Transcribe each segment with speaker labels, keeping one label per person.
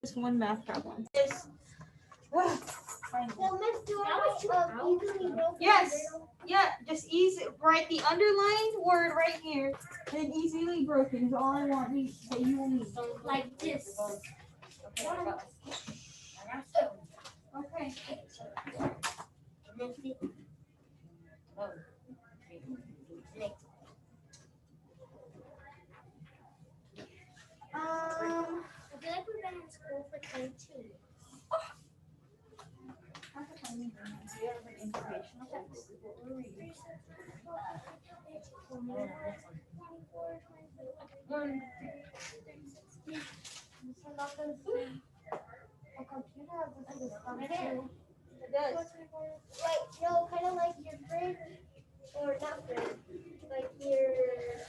Speaker 1: Just one math problem. Yes. Yeah, just easy. Write the underlined word right here, and easily broken is all I want that you will need.
Speaker 2: Like this.
Speaker 1: Okay.
Speaker 2: I feel like we've been in school for 22.
Speaker 1: Informational text. What we're reading.
Speaker 2: A computer has this function.
Speaker 1: It does.
Speaker 2: Like, no, kind of like your fridge, or not fridge, like your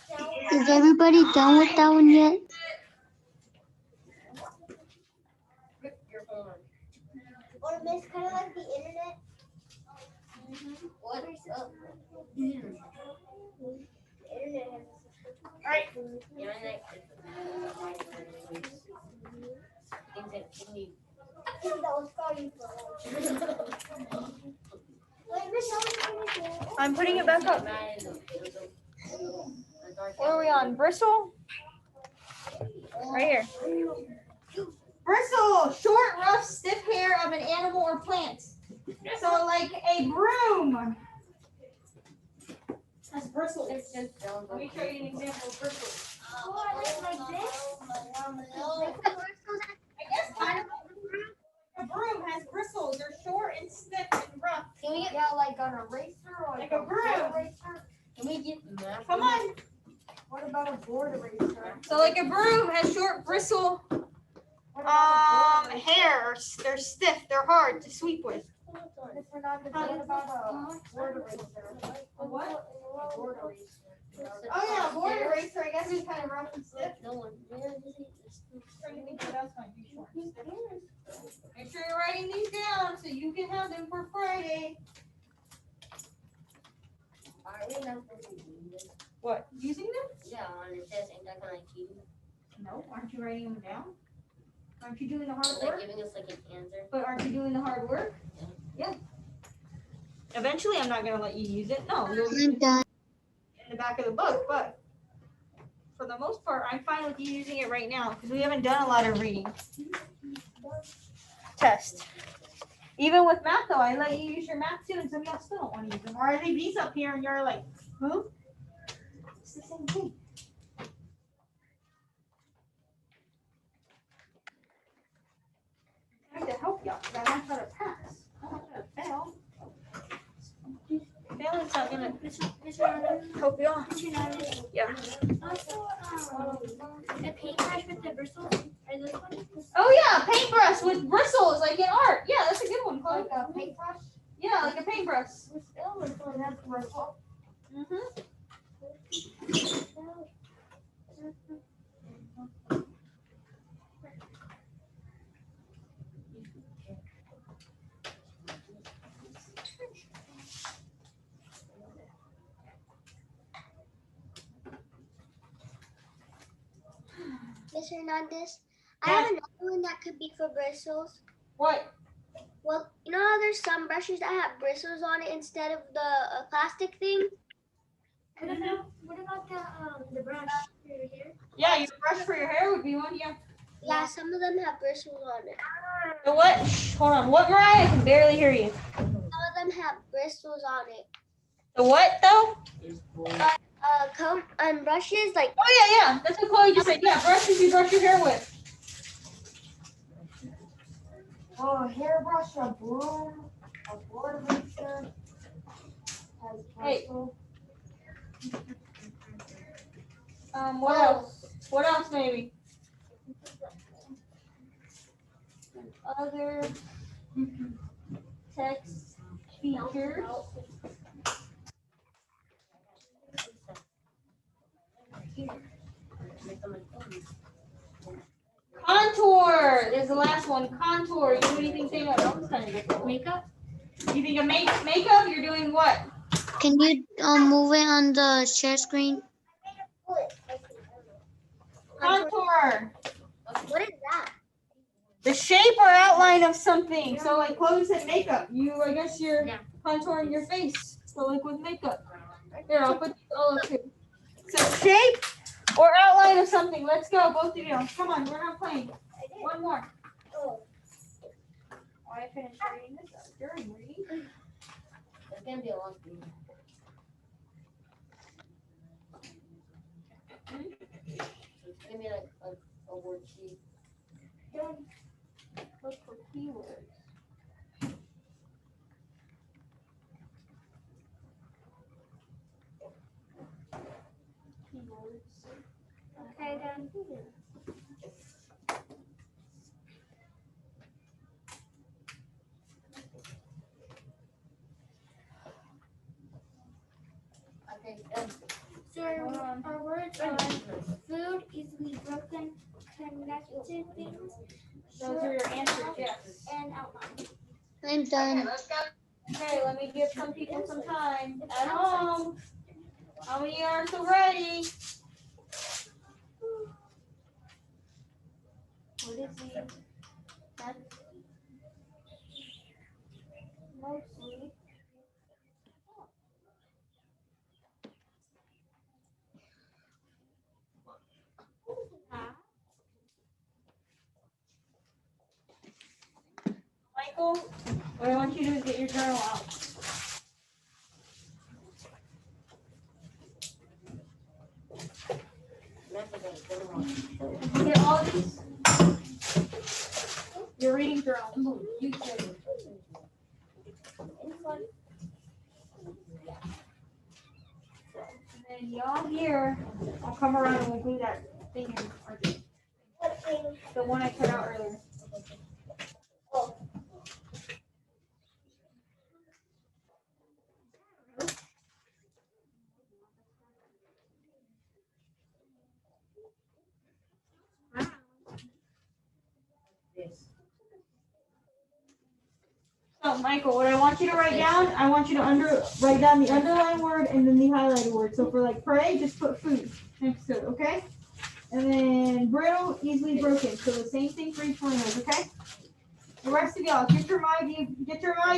Speaker 2: shower.
Speaker 3: Is everybody done with that one yet?
Speaker 2: Or miss, kind of like the internet.
Speaker 4: What?
Speaker 2: The internet has a
Speaker 1: Alright.
Speaker 4: Internet
Speaker 2: I think that was calling for Wait, Miss, how are you doing?
Speaker 1: I'm putting it back up. What are we on? Bristle? Right here. Bristle, short, rough, stiff hair of an animal or plant. So like a broom. That's bristle. Let me show you an example of bristle.
Speaker 2: Oh, I like this.
Speaker 1: I guess kind of a broom has bristles. They're short and stiff and rough.
Speaker 4: Can we get
Speaker 2: Like an eraser or
Speaker 1: Like a broom.
Speaker 2: eraser?
Speaker 4: can we get math?
Speaker 1: Come on.
Speaker 2: What about a board eraser?
Speaker 1: So like a broom has short bristle
Speaker 2: What about
Speaker 1: hair. They're stiff. They're hard to sweep with.
Speaker 2: Miss Fernandez, what about a board eraser?
Speaker 1: A what?
Speaker 2: A board eraser.
Speaker 1: Oh yeah, board eraser. I guess it's kind of rough and stiff.
Speaker 4: No one.
Speaker 1: Trying to think what else might be short and stiff. Make sure you're writing these down so you can have them for Friday.
Speaker 4: Are we not supposed to do this?
Speaker 1: What? Using them?
Speaker 4: Yeah, on the test, ain't that kind of cheating?
Speaker 1: No. Aren't you writing them down? Aren't you doing the hard
Speaker 4: Like
Speaker 1: work?
Speaker 4: giving us like an answer.
Speaker 1: But aren't you doing the hard work? Yeah. Eventually, I'm not gonna let you use it. No, you'll use
Speaker 3: I'm
Speaker 1: it
Speaker 3: done.
Speaker 1: in the back of the book. But for the most part, I'm fine with you using it right now because we haven't done a lot of reading. Test. Even with math, though, I let you use your math too, and some of y'all still don't want to use them. Or I leave these up here, and you're like, "Who?" It's the same thing. I'm trying to help y'all because I want y'all to pass. I don't want y'all to fail. Failing's not gonna help y'all. Yeah.
Speaker 2: Also, a paintbrush with the bristles. Are those ones?
Speaker 1: Oh yeah, paintbrush with bristles, like in art. Yeah, that's a good one, Chloe.
Speaker 2: Like a paintbrush?
Speaker 1: Yeah, like a paintbrush.
Speaker 2: It still looks like that's bristle.
Speaker 1: Mhm.
Speaker 3: Miss Hernandez, I have another one that could be for bristles.
Speaker 1: What?
Speaker 3: Well, you know how there's some brushes that have bristles on it instead of the plastic thing?
Speaker 2: What about the brush for your hair?
Speaker 1: Yeah, your brush for your hair would be one. Yeah.
Speaker 3: Yeah, some of them have bristles on it.
Speaker 1: The what? Shh, hold on. What, Mariah? I can barely hear you.
Speaker 3: Some of them have bristles on it.
Speaker 1: The what though?
Speaker 3: Comb and brushes, like
Speaker 1: Oh yeah, yeah. That's what Chloe just said. Yeah, brushes you brush your hair with.
Speaker 2: Oh, a hairbrush, a broom, a board eraser. Has
Speaker 1: Hey.
Speaker 2: bristles.
Speaker 1: What else? What else maybe? Other text features. Contour is the last one. Contour. You do anything saying that? That was kind of difficult.
Speaker 2: Makeup?
Speaker 1: You think of makeup? You're doing what?
Speaker 3: can you move it on the share screen?
Speaker 1: Contour.
Speaker 3: What is that?
Speaker 1: The shape or outline of something. So like clothes and makeup. I guess you're
Speaker 4: Yeah.
Speaker 1: contouring your face. So like with makeup. Here, I'll put these all up too. So shape or outline of something. Let's go, both of you. Come on, we're not playing. One more.
Speaker 2: Oh.
Speaker 1: I finished reading this up during reading.
Speaker 4: It's gonna be a long video. It's gonna be like a worksheet.
Speaker 1: Look for keywords.
Speaker 2: Okay, then.
Speaker 4: Okay.
Speaker 2: So our words are food, easily broken, connected things,
Speaker 1: Those are your answers, yes.
Speaker 2: and outline.
Speaker 3: I'm done.
Speaker 1: Okay, let me give some people some time at home. How many are so ready? What is the mostly? Michael, what I want you to do is get your journal out. Get all these. Your reading journal. You too. And then y'all here, I'll come around and we'll do that thing in our
Speaker 2: What thing?
Speaker 1: the one I cut out earlier. So, Michael, what I want you to write down, I want you to write down the underlined word and then the highlighted word. So for like pray, just put food next to it, okay? And then brittle, easily broken. So the same thing for each one of those, okay? The rest of y'all, get your My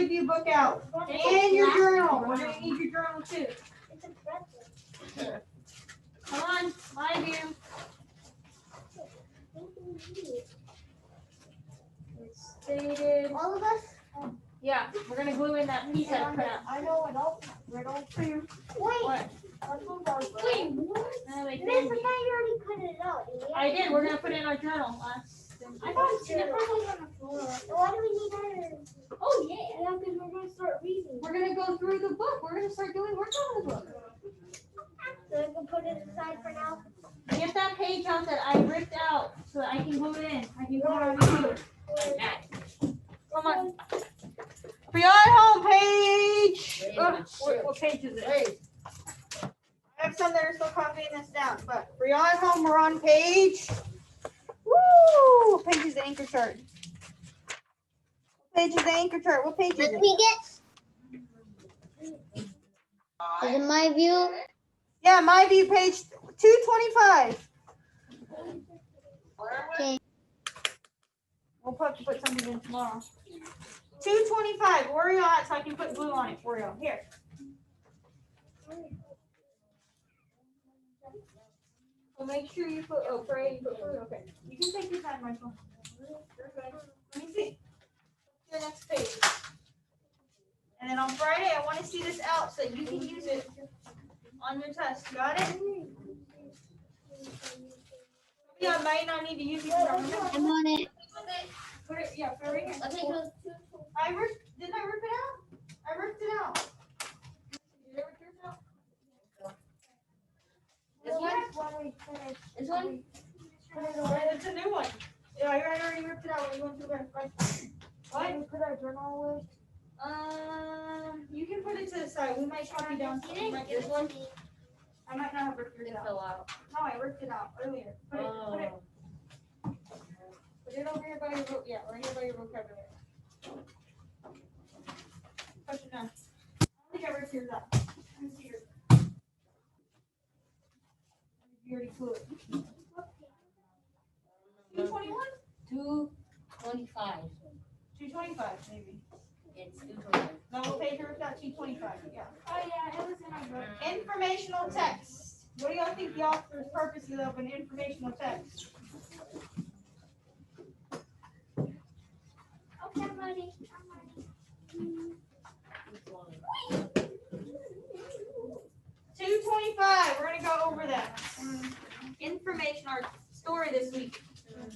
Speaker 1: View book out. And your journal. We're gonna need your journal too.
Speaker 2: It's a pretzel.
Speaker 1: Come on, My View. It's stated.
Speaker 2: All of us?
Speaker 1: Yeah, we're gonna glue in that piece that I cut out.
Speaker 2: I know it all. Right on too. Wait.
Speaker 1: What?
Speaker 2: Wait, what?
Speaker 1: No, they
Speaker 2: Miss, I thought
Speaker 1: can't.
Speaker 2: you already cut it out.
Speaker 1: I did. We're gonna put it in our journal last.
Speaker 2: I thought the purple was on the floor. Why do we need ours?
Speaker 1: Oh yeah.
Speaker 2: Yeah, because we're going to start reading.
Speaker 1: We're gonna go through the book. We're gonna start doing work on the book.
Speaker 2: So I can put it aside for now.
Speaker 1: Get that page out that I ripped out so that I can glue it in. I can glue it on the computer. Come on. For y'all at home, page. What page is it? I have some that are still copying this down, but for y'all at home, we're on page. Woo! What page is the anchor chart? What page is the anchor chart? What page is
Speaker 3: Let
Speaker 1: it?
Speaker 3: me get. Is it My View?
Speaker 1: Yeah, My View, page 225.
Speaker 3: Okay.
Speaker 1: We'll have to put something in tomorrow. 225. Where are y'all at so I can put glue on it for y'all? Here. So make sure you put, pray, you put food. Okay. You can take your time, Michael. You're good. Let me see. Your next page. And then on Friday, I want to see this out so you can use it on your test. Got it? Yeah, I might not need to use it.
Speaker 3: I'm on it.
Speaker 1: Put it, yeah, put it right here. Didn't I rip it out? I ripped it out. Did I rip yours out?
Speaker 4: This one? This one?
Speaker 1: It's a new one. Yeah, I already ripped it out when you went through there. What?
Speaker 2: Put our journal away.
Speaker 1: You can put it to the side. We might copy down. We might get
Speaker 4: This one?
Speaker 1: I might not have ripped yours
Speaker 4: It
Speaker 1: out.
Speaker 4: fell out.
Speaker 1: No, I ripped it out earlier. Put it over here by your right here by your vocabulary. Push it down. I think I ripped yours out. Let me see yours. You already flew it. 221?
Speaker 4: 220. 225.
Speaker 1: 225 maybe.
Speaker 4: It's 225.
Speaker 1: No, what page are we got? 225. Yeah.
Speaker 2: Oh yeah, it was in my book.
Speaker 1: Informational text. What do y'all think the author's purpose is of an informational text?
Speaker 2: Okay, I'm ready.
Speaker 1: 225. We're gonna go over that. Information, our story this week.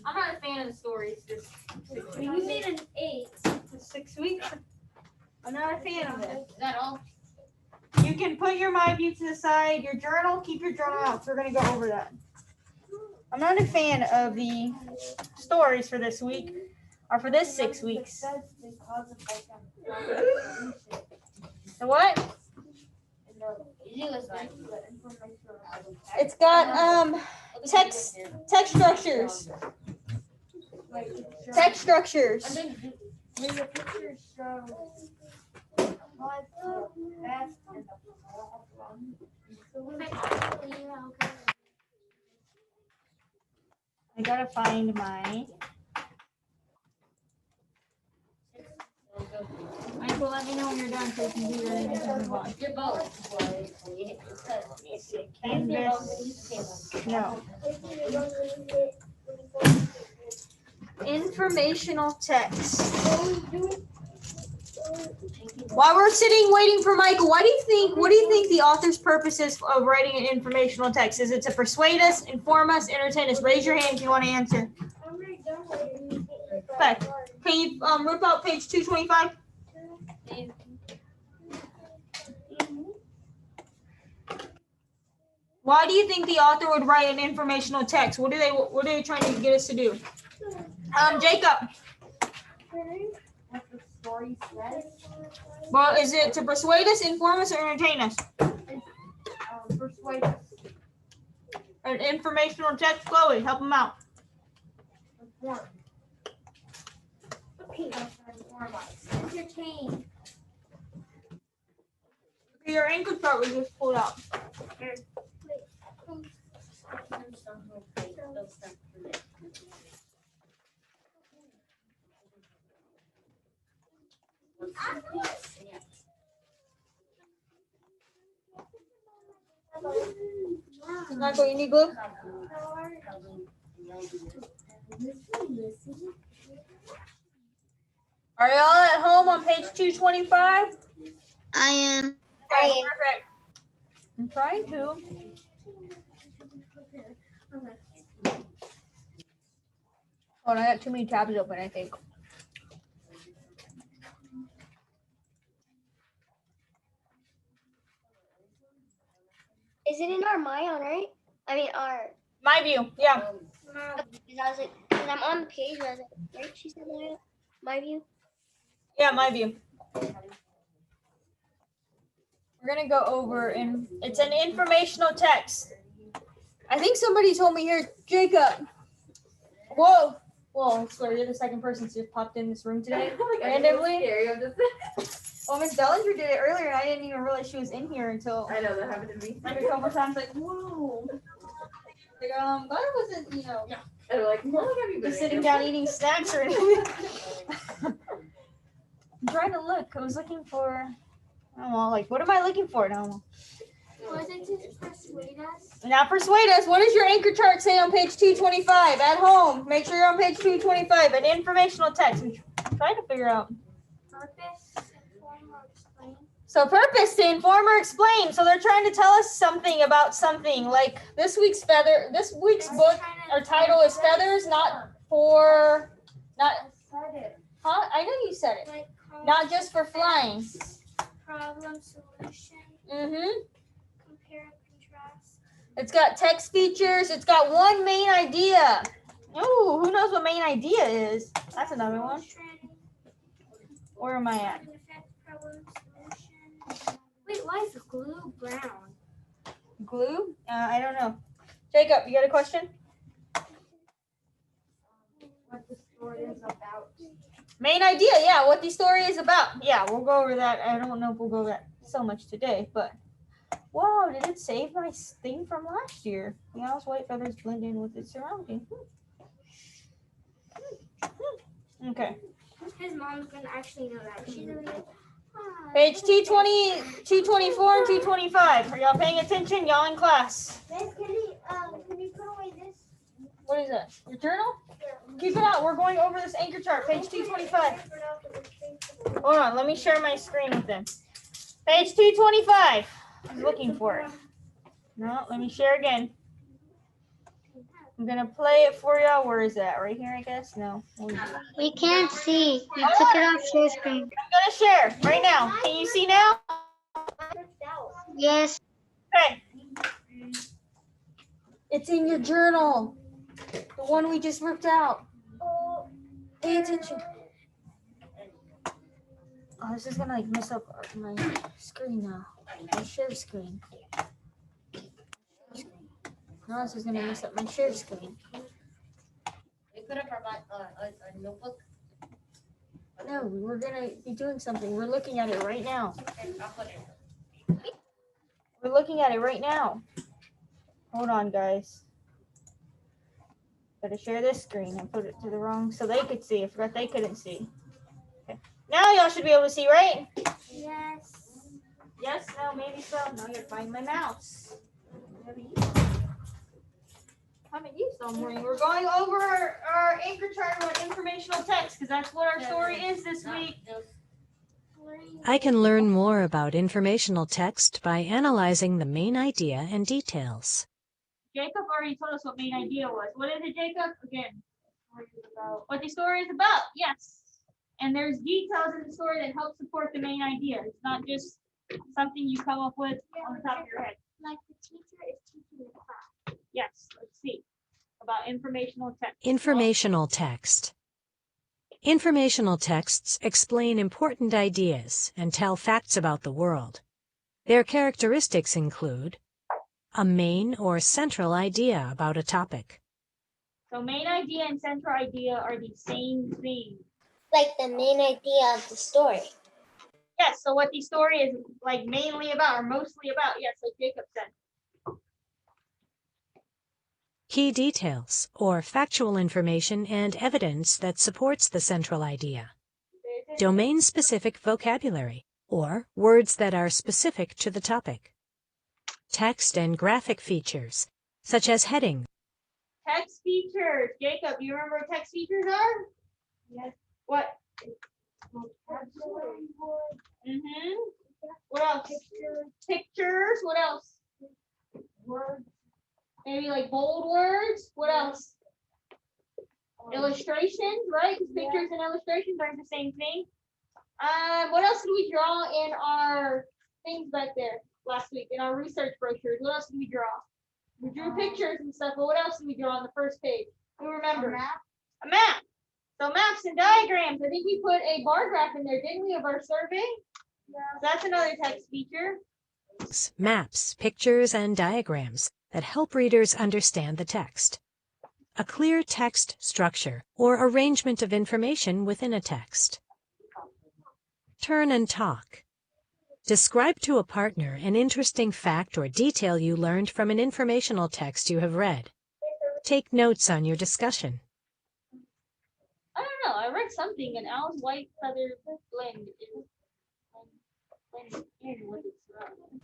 Speaker 1: I'm not a fan of the stories this 6
Speaker 2: You
Speaker 1: weeks.
Speaker 2: made an 8.
Speaker 1: This 6 weeks. I'm not a fan of it.
Speaker 4: Is that all?
Speaker 1: You can put your mind view to the side. Your journal, keep your journal out. So we're gonna go over that. I'm not a fan of the stories for this week or for this 6 weeks. The what?
Speaker 4: It was like.
Speaker 1: It's got text structures. Text structures.
Speaker 2: The pictures show what the best and the problem.
Speaker 1: I gotta find my. Michael, let me know when you're done so we can do that and we can move on.
Speaker 4: You're both.
Speaker 1: Canvas. No. Informational text. While we're sitting waiting for Michael, what do you think the author's purpose is of writing an informational text? Is it to persuade us, inform us, entertain us? Raise your hand if you want to answer. Okay. Can you rip out page 225? Why do you think the author would write an informational text? What are they trying to get us to do? Jacob.
Speaker 2: What the story says.
Speaker 1: Well, is it to persuade us, inform us, or entertain us?
Speaker 2: Persuade us.
Speaker 1: An informational text, Chloe, help them out.
Speaker 2: Inform. Inform us. Entertain.
Speaker 1: Your anchor chart was just pulled out. Michael, you need glue? Are y'all at home on page 225?
Speaker 3: I am.
Speaker 1: Okay, perfect. I'm trying to. Oh, I got too many tabs open, I think.
Speaker 3: Is it in our Mayan, right? I mean, our.
Speaker 1: My view, yeah.
Speaker 3: Because I was like, because I'm on the page where I was like, right? She said my view.
Speaker 1: Yeah, my view. We're gonna go over and it's an informational text. I think somebody told me here, Jacob. Whoa. Whoa, I swear you're the second person to just popped in this room today. Randomly. Well, Miss Dellinger did it earlier and I didn't even realize she was in here until
Speaker 5: I know that happened to me.
Speaker 1: like a couple times, like, whoa. Like, glad it wasn't,
Speaker 5: And they're like, how long have you been
Speaker 1: just
Speaker 5: in
Speaker 1: sitting
Speaker 5: here?
Speaker 1: down eating snacks or anything. I'm trying to look. I was looking for, I don't know, like, what am I looking for now?
Speaker 2: Was it to persuade us?
Speaker 1: Now persuade us. What does your anchor chart say on page 225? At home, make sure you're on page 225. An informational text. I'm trying to figure out.
Speaker 2: Purpose, inform, or explain.
Speaker 1: So purpose to inform or explain. So they're trying to tell us something about something. Like this week's book, our title is Feathers, not
Speaker 2: Said it.
Speaker 1: huh? I know you said it.
Speaker 2: Like
Speaker 1: Not just for flying.
Speaker 2: problem, solution,
Speaker 1: Mm-hmm.
Speaker 2: compare and contrast.
Speaker 1: It's got text features. It's got one main idea. Ooh, who knows what main idea is? That's another one.
Speaker 2: Illustrating,
Speaker 1: Where am I at?
Speaker 2: effect, problem, solution. Wait, why is the glue brown?
Speaker 1: Glue? I don't know. Jacob, you got a question?
Speaker 2: What the story is about.
Speaker 1: Main idea, yeah, what the story is about. Yeah, we'll go over that. I don't know if we'll go over that so much today, but whoa, did it save my thing from last year? The owl's white feathers blend in with its surrounding. Okay.
Speaker 3: His mom's gonna actually know that. She's gonna be like, "Hi."
Speaker 1: Page 220, 224, and 225. Are y'all paying attention? Y'all in class.
Speaker 2: Miss, can you put away this?
Speaker 1: What is that? Your journal? Keep it out. We're going over this anchor chart. Page 225. Hold on. Let me share my screen with them. Page 225. I was looking for it. No, let me share again. I'm going to play it for y'all. Where is that? Right here, I guess? No.
Speaker 3: We can't see. You took it off share screen.
Speaker 1: I'm going to share right now. Can you see now?
Speaker 3: Yes.
Speaker 1: Okay. It's in your journal. The one we just ripped out. Pay attention. Oh, this is gonna like mess up my screen now. My share screen. No, this is gonna mess up my share screen.
Speaker 4: We could have provided a notebook.
Speaker 1: No, we're gonna be doing something. We're looking at it right now.
Speaker 4: Okay, I'll put it.
Speaker 1: We're looking at it right now. Hold on, guys. Gotta share this screen and put it to the wrong so they could see. I forgot they couldn't see. Okay. Now y'all should be able to see, right?
Speaker 3: Yes.
Speaker 1: Yes, no, maybe so. Now you gotta find my mouse. Haven't used all morning. We're going over our anchor chart on informational text because that's what our story is this week.
Speaker 6: I can learn more about informational text by analyzing the main idea and details.
Speaker 1: Jacob already told us what main idea was. What is it, Jacob? Again, what the story is about. Yes. And there's details in the story that help support the main idea. It's not just something you come up with on the top of your head.
Speaker 3: Like the teacher is teaching the class.
Speaker 1: Yes, let's see. About informational text.
Speaker 6: Informational text. Informational texts explain important ideas and tell facts about the world. Their characteristics include a main or central idea about a topic.
Speaker 1: So main idea and central idea are the same thing.
Speaker 3: Like the main idea of the story.
Speaker 1: Yes, so what the story is like mainly about or mostly about. Yes, like Jacob said.
Speaker 6: Key details, or factual information and evidence that supports the central idea. Domain-specific vocabulary, or words that are specific to the topic. Text and graphic features, such as headings.
Speaker 1: Text features. Jacob, you remember what text features are? Yes. What? Mm-hmm. What else? Pictures. What else? Words. Maybe like bold words. What else? Illustrations, right? Because pictures and illustrations are the same thing. What else did we draw in our things back there last week in our research brochures? What else did we draw? We drew pictures and stuff, but what else did we draw on the first page? Who remembers? A map. So maps and diagrams. I think we put a bar graph in there, didn't we, of our survey? Yeah. That's another text feature.
Speaker 6: Maps, pictures, and diagrams that help readers understand the text. A clear text structure or arrangement of information within a text. Turn and talk. Describe to a partner an interesting fact or detail you learned from an informational text you have read. Take notes on your discussion.
Speaker 1: I don't know. I read something, and Al's white feather blend is in with its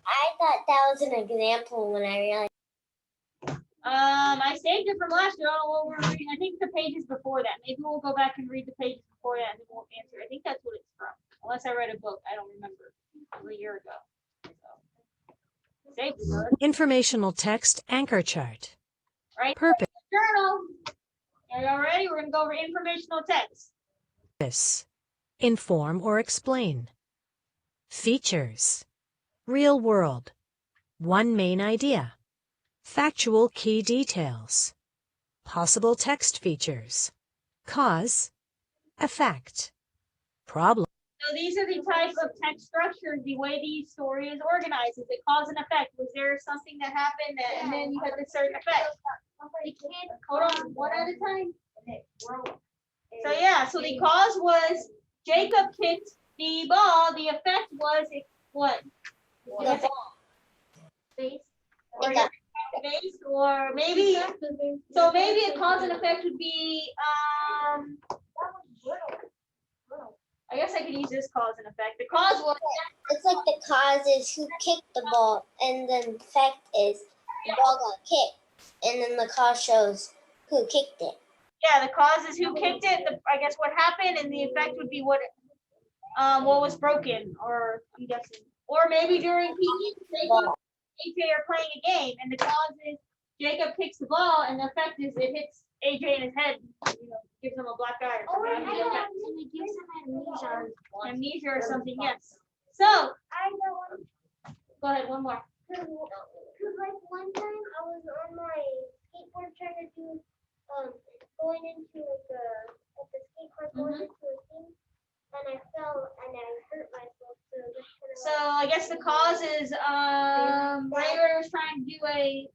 Speaker 3: I thought that was an example when I realized.
Speaker 1: I saved it from last year. I don't know what we're reading. I think the pages before that. Maybe we'll go back and read the pages before that, and then we'll answer. I think that's what it's from. Unless I read a book, I don't remember. It was a year ago. So. Saved it.
Speaker 6: Informational text anchor chart.
Speaker 1: Right.
Speaker 6: Purpose.
Speaker 1: Journal. Are y'all ready? We're gonna go over informational text.
Speaker 6: Inform or explain. Features. Real world. One main idea. Factual key details. Possible text features. Cause. Effect. Problem.
Speaker 1: So these are the type of text structures, the way the story is organized. Is it cause and effect? Was there something that happened and then you had a certain effect? Hold on, one at a time. So yeah, so the cause was Jacob kicked the ball. The effect was it what? The ball. Base. Or maybe so maybe a cause and effect would be guess I could use this cause and effect. The cause was
Speaker 3: It's like the cause is who kicked the ball, and then the effect is the ball got kicked, and then the cause shows who kicked it.
Speaker 1: yeah, the cause is who kicked it. I guess what happened, and the effect would be what was broken, or I'm guessing, or maybe during PE, Jacob and AJ are playing a game, and the cause is Jacob kicks the ball, and the effect is it hits AJ in his head, gives him a black eye or something. Amnesia or something, yes. So,
Speaker 2: I know one.
Speaker 1: go ahead, one more.
Speaker 2: Cause like one time I was on my skateboard trying to do going into like the skate park going into a thing, and I fell and I hurt myself. So that's kind of
Speaker 1: So I guess the cause is Raymer was trying to do a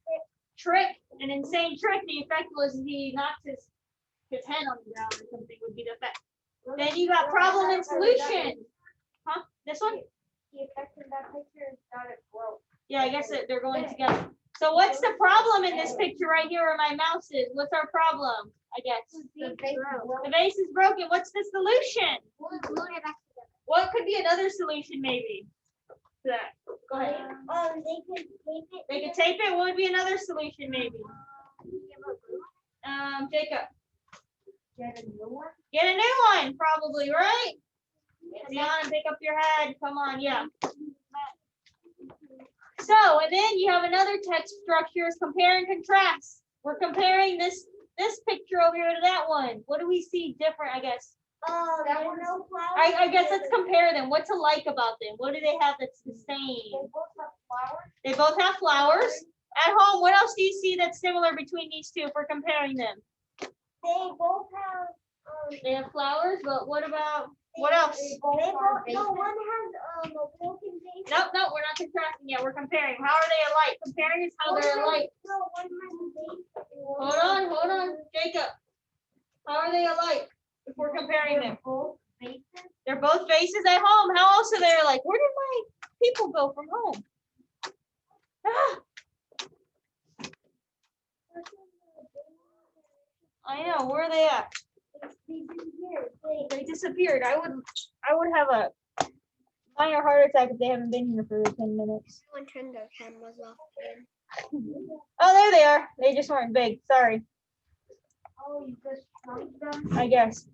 Speaker 1: trick, an insane trick. The effect was he knocked his head on the ground or something would be the effect. Then you got problem and solution. Huh? This one?
Speaker 2: the effect of that picture is not a growth.
Speaker 1: Yeah, I guess they're going together. So what's the problem in this picture right here where my mouse is? What's our problem? I guess.
Speaker 2: The
Speaker 1: The vase is broken. What's the solution? What could be another solution maybe? To that. Go ahead.
Speaker 2: They could tape it.
Speaker 1: They could tape it. What would be another solution maybe? Jacob.
Speaker 2: Get a new one.
Speaker 1: Get a new one, probably, right? Dion, pick up your head. Come on, yeah. So, and then you have another text structure is compare and contrast. We're comparing this picture over here to that one. What do we see different, I guess?
Speaker 2: There were no flowers.
Speaker 1: I guess let's compare them. What's alike about them? What do they have that's the
Speaker 2: They
Speaker 1: same?
Speaker 2: both have flowers.
Speaker 1: They both have flowers. At home, what else do you see that's similar between these two if we're comparing them?
Speaker 2: They both have
Speaker 1: They have flowers, but what about, what else?
Speaker 2: They both no one has a broken vase.
Speaker 1: Nope, we're not contrasting yet. We're comparing. How are they alike? Comparing is how they're alike.
Speaker 2: No, one has a vase.
Speaker 1: Hold on, Jacob. How are they alike if we're comparing them?
Speaker 2: Both vases.
Speaker 1: They're both vases at home. How else are they alike? Where did my people go from home? Ah, I know. Where are they at? They disappeared. I would have a minor heart attack if they haven't been here for 10 minutes.
Speaker 3: Everyone turned their cameras off again.
Speaker 1: Oh, there they are. They just weren't big. Sorry.
Speaker 2: Oh, you just shrunk them.
Speaker 1: I guess.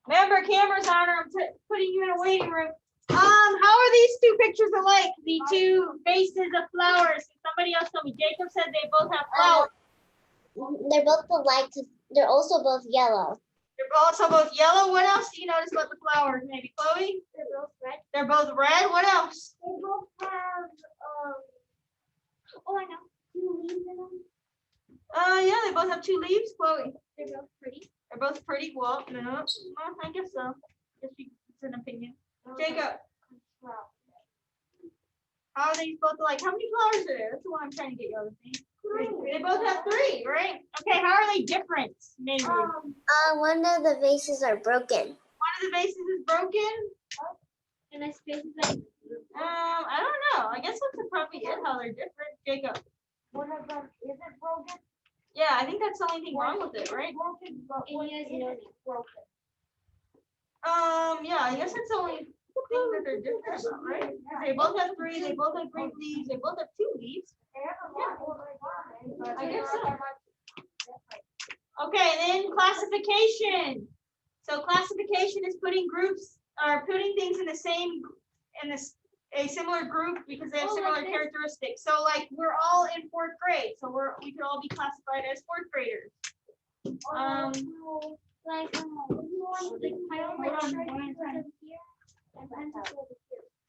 Speaker 1: Remember, cameras on, or I'm putting you in a waiting room. How are these two pictures alike? The two vases of flowers. Somebody else told me. Jacob said they both have flowers.
Speaker 3: They're both alike. They're also both yellow.
Speaker 1: They're also both yellow. What else do you notice about the flowers? Maybe Chloe?
Speaker 2: They're both red.
Speaker 1: They're both red. What else?
Speaker 2: They both have oh I know, 2 leaves in them.
Speaker 1: Yeah, they both have 2 leaves. Chloe.
Speaker 2: They're both pretty.
Speaker 1: They're both pretty. Well, no, I guess so. It's an opinion. Jacob, how are these both alike? How many flowers are there? That's the one I'm trying to get you to think. They both have 3, right? Okay, how are they different? Maybe.
Speaker 3: One of the vases are broken.
Speaker 1: One of the vases is broken.
Speaker 2: And I space that.
Speaker 1: I don't know. I guess that's probably it. How they're different. Jacob.
Speaker 2: One of them is it broken?
Speaker 1: Yeah, I think that's the only thing wrong with it, right?
Speaker 2: Broken, but one isn't broken.
Speaker 1: Yeah, I guess that's the only thing that they're different about, right? 'Cause they both have 3. They both have green leaves. They both have 2 leaves.
Speaker 2: They have a lot more in common, but
Speaker 1: I
Speaker 2: they're
Speaker 1: guess
Speaker 2: not
Speaker 1: so.
Speaker 2: that much different.
Speaker 1: Okay, then classification. So classification is putting groups or putting things in the same a similar group because they have similar characteristics. So like we're all in 4th grade, so we could all be classified as 4th graders.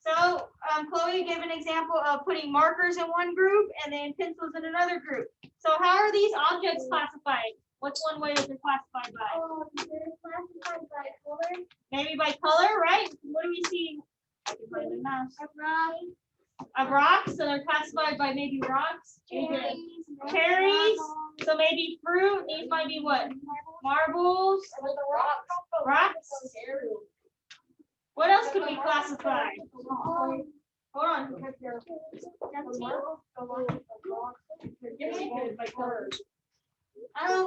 Speaker 1: So Chloe gave an example of putting markers in one group and then pencils in another group. So how are these objects classified? What's one way that they're classified by?
Speaker 2: They're classified by color.
Speaker 1: Maybe by color, right? What do we see? I can find the mouse. Of rocks, so they're classified by maybe rocks. Cherries. So maybe fruit. These might be what? Marbles. Rocks. What else could we classify? Hold on.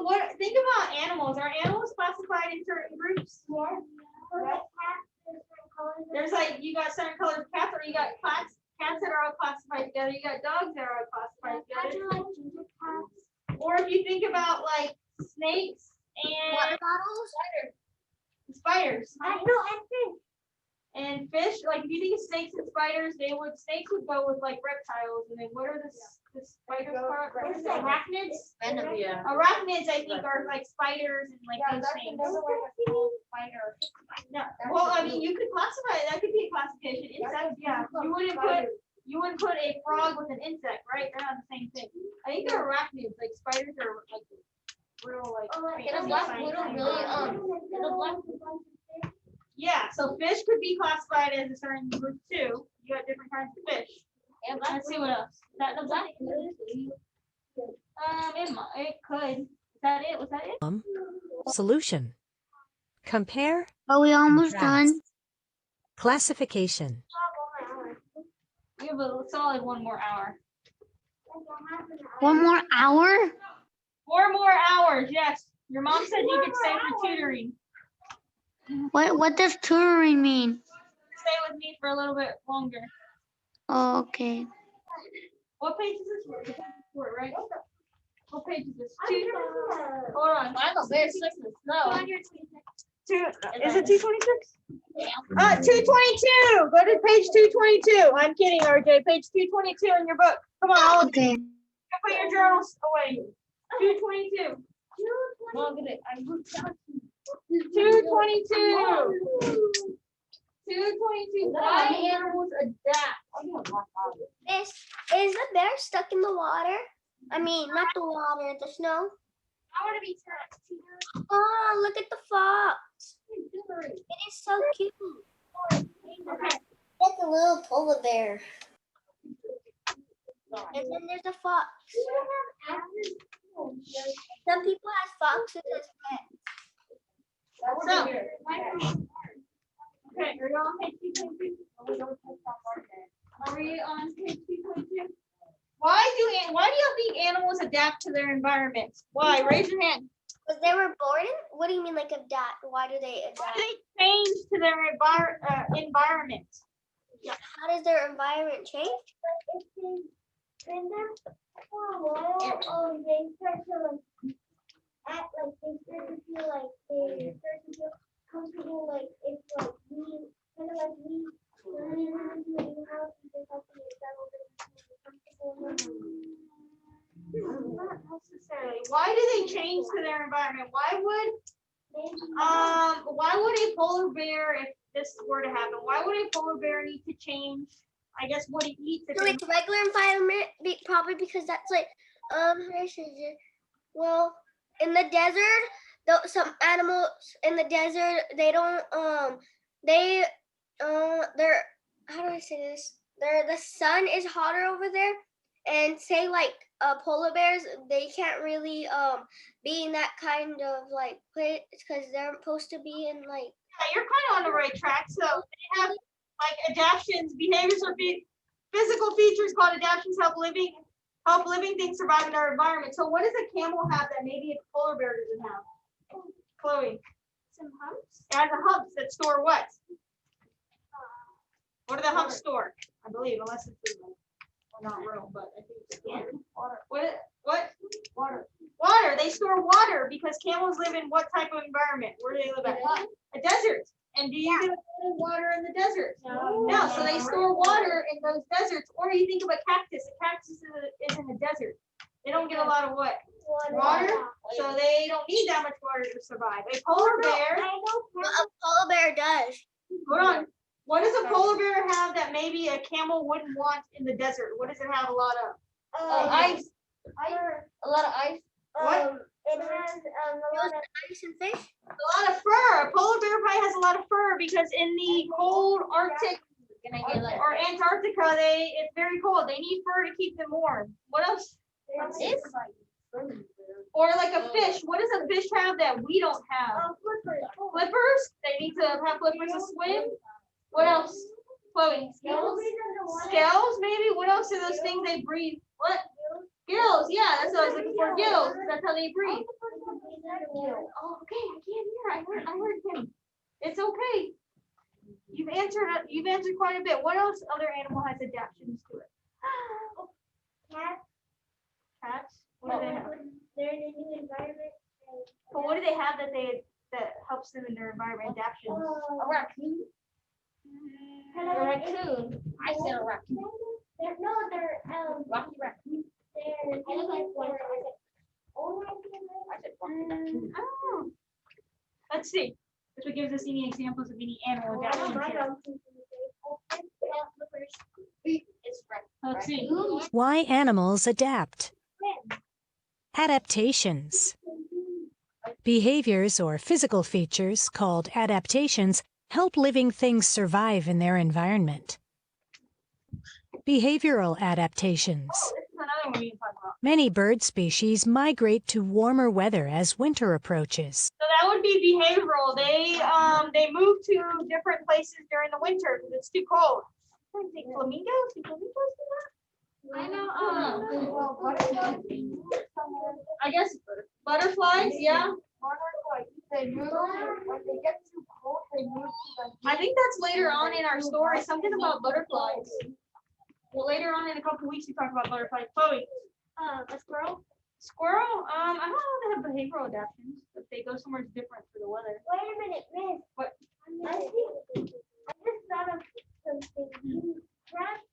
Speaker 1: What? Think about animals. Are animals classified in certain groups?
Speaker 2: Yes. colors.
Speaker 1: There's like, you got certain colors of cats, or you got cats that are all classified together. You got dogs that are all classified
Speaker 2: Cats
Speaker 1: together.
Speaker 2: are like ginger cats.
Speaker 1: Or if you think about like snakes and
Speaker 3: Water bottles?
Speaker 1: spiders.
Speaker 2: I know, and fish.
Speaker 1: And fish, like if you think of snakes and spiders, snakes would go with like reptiles, and then what are the spiders part? What is it? Arachnids?
Speaker 4: Venom, yeah.
Speaker 1: Arachnids, I think, are like spiders and like those things. No, well, I mean, you could classify it. That could be a classification. Insects, yeah. You wouldn't put a frog with an insect, right? They're not the same thing. I think they're arachnids. Like spiders are like real like.
Speaker 4: Can a black widow really, can a black
Speaker 1: Yeah, so fish could be classified as a certain group too. You got different kinds of fish.
Speaker 4: and
Speaker 1: Let's see what else. Is that the black? It could. Is that it? Was that it?
Speaker 6: Solution. Compare.
Speaker 3: Are we almost
Speaker 6: Contrast.
Speaker 3: done?
Speaker 6: Classification.
Speaker 1: We have a solid 1 more hour.
Speaker 3: 1 more hour?
Speaker 1: 4 more hours, yes. Your mom said you could stay for tutoring.
Speaker 3: What does tutoring mean?
Speaker 1: Stay with me for a little bit longer.
Speaker 3: Oh, okay.
Speaker 1: What page is this? This is 4, right? What page is this? 2. Hold on.
Speaker 4: I know, bear six in the snow.
Speaker 1: Is it 226? 222. Go to page 222. I'm kidding, RJ. Page 222 in your book. Come on, all of you.
Speaker 3: Okay.
Speaker 1: Put your journals away. 222.
Speaker 4: Mom, get it. I moved down.
Speaker 1: 222. 222. Why animals adapt?
Speaker 3: Is the bear stuck in the water? I mean, not the water, the snow.
Speaker 2: I want to be turned.
Speaker 3: Oh, look at the fox. It is so cute.
Speaker 1: Okay.
Speaker 3: That's a little polar bear. And then there's a fox. Some people have foxes as pets.
Speaker 1: So, okay, are you on page 222? Are we on page 222? Why do you think animals adapt to their environment? Why? Raise your hand.
Speaker 3: Because they were born in? What do you mean like adapt? Why do they
Speaker 1: Why
Speaker 3: adapt?
Speaker 1: do they change to their environment?
Speaker 3: How does their environment change?
Speaker 2: And then for a while, they start to like act like they start to feel like they start to feel comfortable, like it's like we kind of like we learning into a new house and they have to get settled and comfortable.
Speaker 1: Not necessarily. Why do they change to their environment? Why would a polar bear, if this were to happen, why would a polar bear need to change? I guess what he eats.
Speaker 3: So it's regular environment, probably because that's like, how should I- well, in the desert, some animals in the desert, they don't, they're, how do I say this? The sun is hotter over there, and say like polar bears, they can't really be in that kind of like place because they're supposed to be in like.
Speaker 1: Yeah, you're kind of on the right track. So they have like adaptations, behaviors or physical features called adaptations help living things survive in their environment. So what does a camel have that maybe a polar bear doesn't have? Chloe.
Speaker 2: Some humps.
Speaker 1: It has a humps that store what? What do the humps store? I believe, unless it's in not room, but I think it's water. What? Water. Water. They store water because camels live in what type of environment? Where do they live at? A desert. And do you get water in the desert? No. So they store water in those deserts. Or you think of a cactus. A cactus is in a desert. They don't get a lot of what? Water. So they don't need that much water to survive. A polar bear.
Speaker 3: A polar bear does.
Speaker 1: Hold on. What does a polar bear have that maybe a camel wouldn't want in the desert? What does it have a lot of?
Speaker 4: Ice. A lot of ice.
Speaker 1: What?
Speaker 2: It has a lot of
Speaker 3: Ice and fish.
Speaker 1: A lot of fur. A polar bear probably has a lot of fur because in the cold Arctic
Speaker 4: Can I get like?
Speaker 1: or Antarctica, it's very cold. They need fur to keep them warm. What else? Or like a fish. What does a fish have that we don't have? Flippers. They need to have flippers to swim. What else? Chloe. Scales, maybe? What else are those things they breathe? What? Gills. Yeah, that's what I was looking for. Gills. That's how they breathe. Oh, okay. I can't hear. I heard him. It's okay. You've answered quite a bit. What else other animal has adaptations to it?
Speaker 2: Cats.
Speaker 1: Cats? What do they have?
Speaker 2: They're in a new environment.
Speaker 1: But what do they have that helps them in their environment adaptations?
Speaker 4: A raccoon. A raccoon. I said a raccoon.
Speaker 2: They're
Speaker 4: Rocky raccoon.
Speaker 2: they're
Speaker 4: I look like one.
Speaker 2: I said,
Speaker 4: I said raccoon.
Speaker 1: Oh. Let's see. This one gives us any examples of any animal
Speaker 2: I don't
Speaker 1: adaptations.
Speaker 2: know.
Speaker 4: It's raccoon.
Speaker 1: Let's see.
Speaker 6: Why animals adapt. Adaptations. Behaviors or physical features called adaptations help living things survive in their environment. Behavioral adaptations.
Speaker 1: This is another one we can talk about.
Speaker 6: Many bird species migrate to warmer weather as winter approaches.
Speaker 1: So that would be behavioral. They move to different places during the winter because it's too cold. I think flamingos. Do flamingos do that?
Speaker 2: I know.
Speaker 1: I guess butterflies. Yeah.
Speaker 5: They move, when they get too cold, they move to the.
Speaker 1: I think that's later on in our story. Something about butterflies. Well, later on in a couple of weeks we talk about butterflies. Chloe.
Speaker 2: A squirrel.
Speaker 1: Squirrel. I don't know if they have behavioral adaptations. If they go somewhere different for the weather.
Speaker 2: Wait a minute, miss.
Speaker 1: What?
Speaker 2: I just thought of something. Crabs,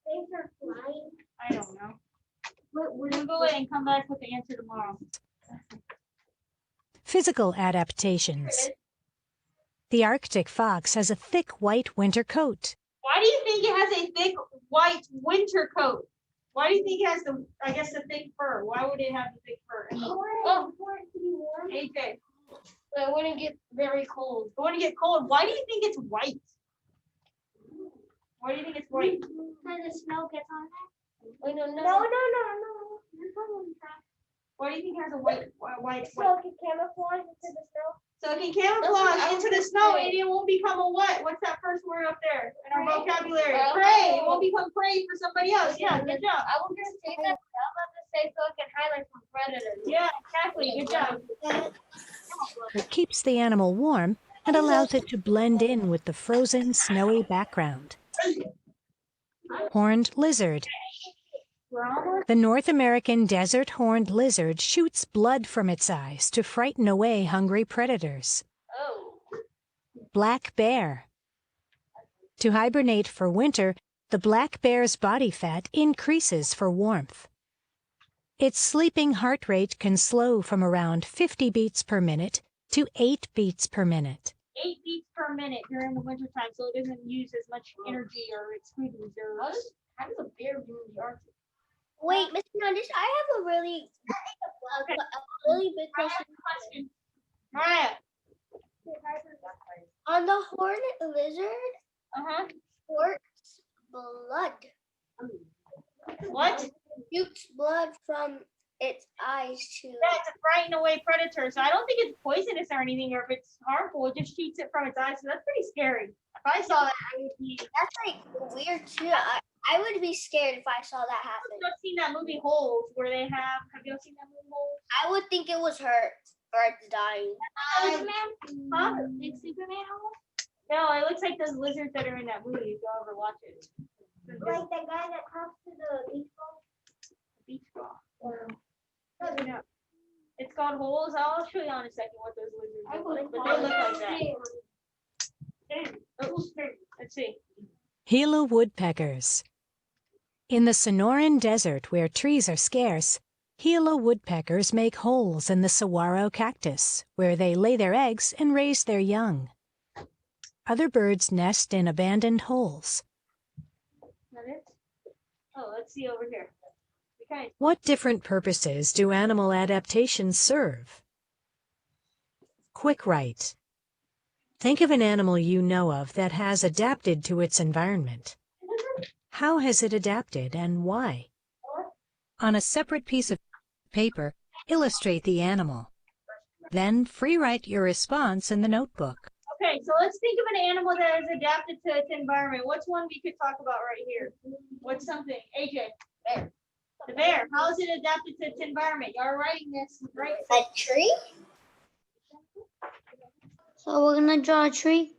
Speaker 2: they are flying.
Speaker 1: I don't know. We're gonna go and come back with the answer tomorrow.
Speaker 6: Physical adaptations. The Arctic fox has a thick white winter coat.
Speaker 1: Why do you think it has a thick white winter coat? Why do you think it has the thick fur? Why would it have the thick fur?
Speaker 2: Oh, for it to be warm.
Speaker 1: AJ,
Speaker 4: So it wouldn't get very cold.
Speaker 1: but when it get cold, why do you think it's white? Why do you think it's white?
Speaker 2: Because the snow gets on it.
Speaker 4: Wait, no.
Speaker 2: No.
Speaker 1: Why do you think it has a white?
Speaker 2: So it can camouflage into the snow.
Speaker 1: So it can camouflage into the snow and it won't become a what? What's that first word up there in our
Speaker 2: Prey.
Speaker 1: vocabulary?
Speaker 4: Oh.
Speaker 1: Prey. It won't become prey for somebody else. Yeah, good job.
Speaker 4: I was gonna say that, but I'm about to say so it can highlight from predators.
Speaker 1: Yeah, exactly. Good job.
Speaker 6: It keeps the animal warm and allows it to blend in with the frozen, snowy background. Horned lizard. The North American desert horned lizard shoots blood from its eyes to frighten away hungry predators.
Speaker 4: Oh.
Speaker 6: Black bear. To hibernate for winter, the black bear's body fat increases for warmth. Its sleeping heart rate can slow from around 50 beats per minute to 8 beats per minute.
Speaker 1: 8 beats per minute during the winter time, so it doesn't use as much energy or its food reserves.
Speaker 4: How does a bear do in the Arctic?
Speaker 3: Wait, Mr. Nandis, I have a really big question.
Speaker 1: Mariah.
Speaker 3: On the horned lizard,
Speaker 1: Uh-huh.
Speaker 3: squirts blood.
Speaker 1: What?
Speaker 3: Shoots blood from its eyes to.
Speaker 1: Yeah, to frighten away predators. So I don't think it's poisonous or anything, or if it's harmful, it just shoots it from its eyes. So that's pretty scary. If I saw that, I would be.
Speaker 3: That's like weird too. I would be scared if I saw that happen.
Speaker 1: I've seen that movie Holes, where they have you ever seen that movie Holes?
Speaker 3: I would think it was hurt or it's dying.
Speaker 1: Huh?
Speaker 2: Did Superman almost?
Speaker 1: No, it looks like those lizards that are in that movie. If y'all ever watch it.
Speaker 2: Like the guy that talks to the beach ball?
Speaker 1: Beach ball. No. It's called Holes. I'll show you in a second what those lizards look like. But they look like that. Let's see.
Speaker 6: Gila woodpeckers. In the Sonoran Desert, where trees are scarce, Gila woodpeckers make holes in the saguaro cactus, where they lay their eggs and raise their young. Other birds nest in abandoned holes.
Speaker 1: That it? Oh, let's see over here. Okay.
Speaker 6: What different purposes do animal adaptations serve? Quick write. Think of an animal you know of that has adapted to its environment. How has it adapted and why? On a separate piece of paper, illustrate the animal. Then free write your response in the notebook.
Speaker 1: Okay, so let's think of an animal that has adapted to its environment. What's one we could talk about right here? What's something? AJ. Bear. The bear. How is it adapted to its environment? Y'all are writing this, right?
Speaker 3: A tree? So we're gonna draw a tree.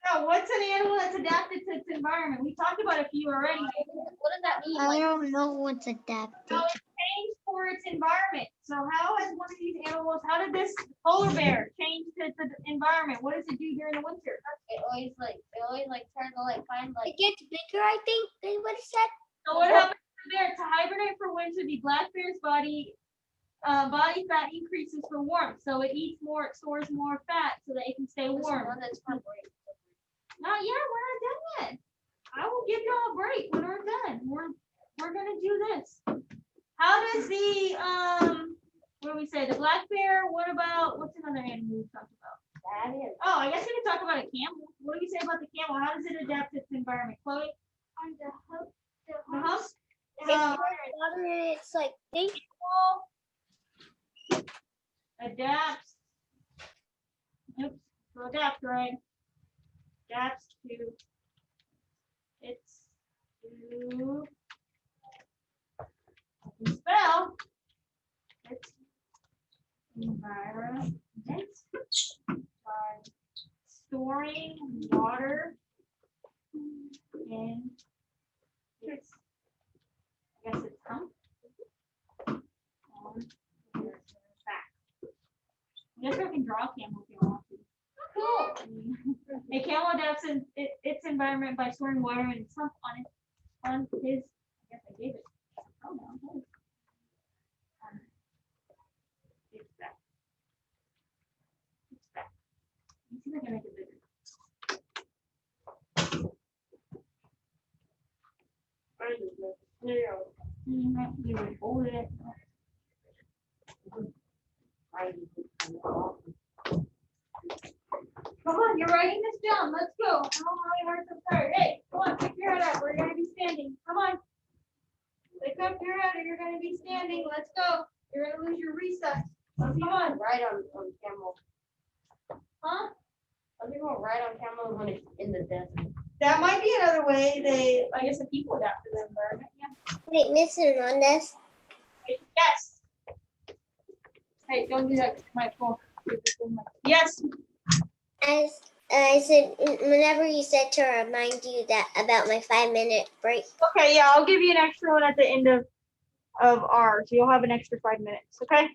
Speaker 1: Now, what's an animal that's adapted to its environment? We talked about a few already.
Speaker 4: What does that mean?
Speaker 2: I don't know what's adapted.
Speaker 1: How it changed for its environment. So how has one of these animals, how did this polar bear change to its environment? What does it do during the winter?
Speaker 4: It always tries to like find like.
Speaker 3: It gets bigger, I think they would have said.
Speaker 1: So what happens to the bear? To hibernate for winter, the black bear's body fat increases for warmth. So it eats more, it stores more fat so that it can stay warm.
Speaker 4: One that's probably.
Speaker 1: Not yet, we're not done yet. I will give y'all a break when we're done. We're gonna do this. How does the what do we say? The black bear, what about what's another animal we talked about?
Speaker 4: That is.
Speaker 1: Oh, I guess we can talk about a camel. What do we say about the camel? How does it adapt to its environment? Chloe?
Speaker 2: On the hook,
Speaker 1: The hump?
Speaker 3: It's like they
Speaker 1: Adapts. Oops, so adapt, right? Adapts to its to I can spell its environment by storing water in its I guess it's hump on its back. I guess I can draw a camel if you want to. Cool. A camel adapts in its environment by storing water in its hump on his. I guess I gave it. Oh no. It's back. It's back. Let's see if I can make it bigger. We would hold it. Come on, you're writing this down. Let's go. How hard to start? Hey, come on, pick your head up. We're gonna be standing. Come on. Pick up your head or you're gonna be standing. Let's go. You're gonna lose your recess. Come on.
Speaker 4: Right on camel.
Speaker 1: Huh?
Speaker 4: Some people ride on camels when it's in the desert.
Speaker 1: That might be another way I guess the people adapt to the environment. Yeah.
Speaker 3: wait, Mr. Hernandez.
Speaker 1: Yes. Hey, don't do that to my phone. Yes.
Speaker 3: I said whenever you said to remind you that about my 5-minute break.
Speaker 1: Okay, yeah, I'll give you an extra one at the end of ours. You'll have an extra 5 minutes, okay?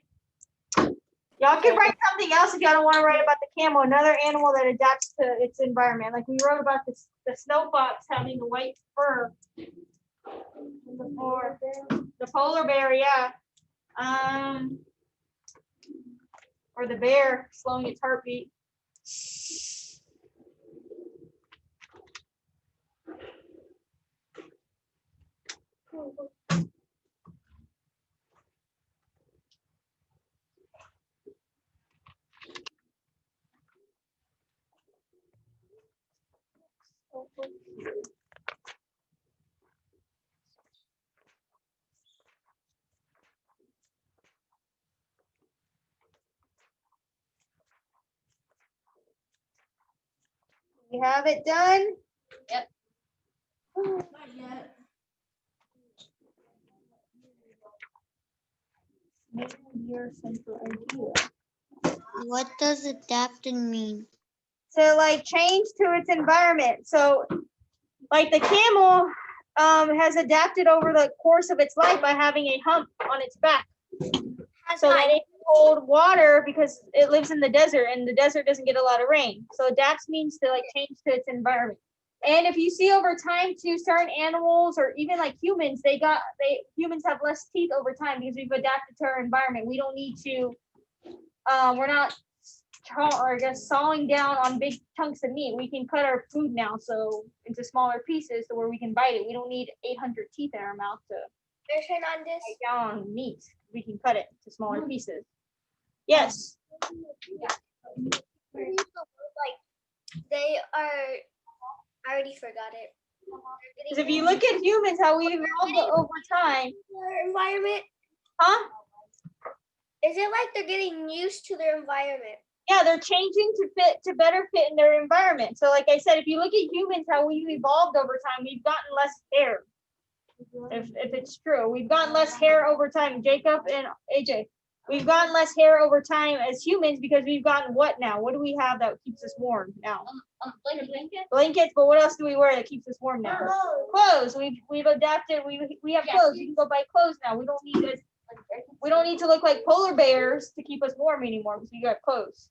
Speaker 1: Y'all can write something else if y'all don't want to write about the camel, another animal that adapts to its environment. Like we wrote about the snow fox having the white fur. The polar bear, yeah. Or the bear slowing its heartbeat. You have it done?
Speaker 4: Yep.
Speaker 1: Not yet. Maybe your central idea.
Speaker 2: What does adapted mean?
Speaker 1: To like change to its environment. So like the camel has adapted over the course of its life by having a hump on its back. So that it can hold water because it lives in the desert and the desert doesn't get a lot of rain. So adapts means to like change to its environment. And if you see over time too, certain animals or even like humans, humans have less teeth over time because we've adapted to our environment. We don't need to, we're not sawing down on big chunks of meat. We can cut our food now into smaller pieces so where we can bite it. We don't need 800 teeth in our mouth to
Speaker 3: Hernandez.
Speaker 1: bite down on meat. We can cut it to smaller pieces. Yes.
Speaker 3: Like they are. I already forgot it.
Speaker 1: Because if you look at humans, how we evolved over time.
Speaker 3: Their environment.
Speaker 1: Huh?
Speaker 3: Is it like they're getting used to their environment?
Speaker 1: Yeah, they're changing to better fit in their environment. So like I said, if you look at humans, how we've evolved over time, we've gotten less hair. If it's true, we've gotten less hair over time. Jacob and AJ, We've gotten less hair over time as humans because we've gotten what now? What do we have that keeps us warm now?
Speaker 4: Like a blanket.
Speaker 1: Blankets, but what else do we wear that keeps us warm now? Clothes. We've adapted. We have clothes. You can go buy clothes now. We don't need to look like polar bears to keep us warm anymore because we got clothes.